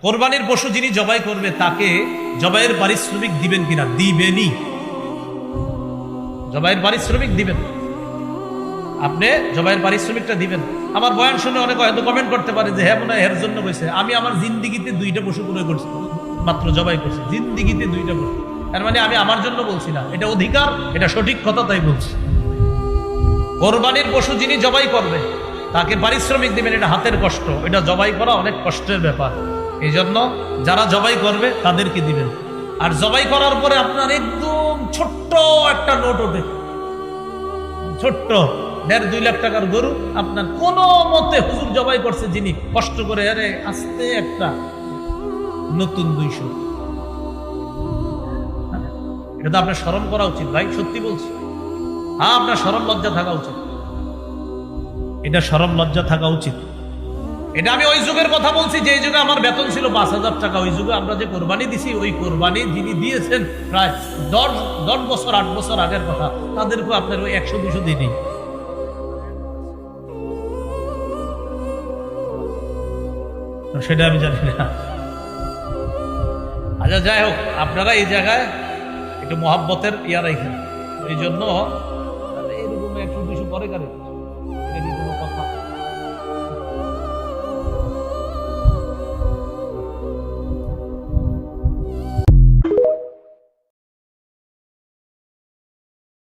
কোরবানির পশু যিনি জবাই করবে তাকে জবাইয়ের পারিশ্রমিক দিবেন কিনা? দিবেনই। জবাইয়ের পারিশ্রমিক দিবেন, আপনি জবাইয়ের পারিশ্রমিকটা দিবেন। আমার বয়ান শুনে অনেকে হয়তো কমেন্ট করতে পারে যে হ্যাঁ মনে হয় এর জন্য বসে। আমি আমার জিন্দিগিতে 2টা পশু ক্রয় করছি, মাত্র জবাই করছি জিন্দিগিতে 2টা পশু। তার মানে আমি আমার জন্য বলছি না, এটা অধিকার, এটা সঠিক কথা, তাই বলছি। কোরবানির পশু যিনি জবাই করবে তাকে পারিশ্রমিক দিবেন, এটা হাতের কষ্ট, এটা জবাই করা অনেক কষ্টের ব্যাপার। এই জন্য যারা জবাই করবে তাদেরকে দিবেন। আর জবাই করার পরে আপনার একদম ছোট্ট একটা নোট ওঠে, ছোট্ট 1.5-2 লাখ টাকার গরু আপনার কোনো মতে হুজুর জবাই করছে যিনি, কষ্ট করে আরে আস্তে একটা নতুন 200। এটা তো আপনার শরম করা উচিত ভাই, সত্যি বলছি। হ্যাঁ, আপনার শরম লজ্জা থাকা উচিত, এটা শরম লজ্জা থাকা উচিত। এটা আমি ওই যুগের কথা বলছি যে যুগে আমার বেতন ছিল 5,000 টাকা। ওই যুগে আমরা যে কোরবানি দিছি, ওই কোরবানি যিনি দিয়েছেন প্রায় 10 বছর 8 বছর আগের কথা, তাদেরকে আপনার ওই 100-200 দিনই। সেটা আমি জানি না। আচ্ছা, যাই হোক, আপনারা এই জায়গায় একটু মহাব্বতের ইয়া রাখেন। এই জন্য এরকম 100-200 পরে কারে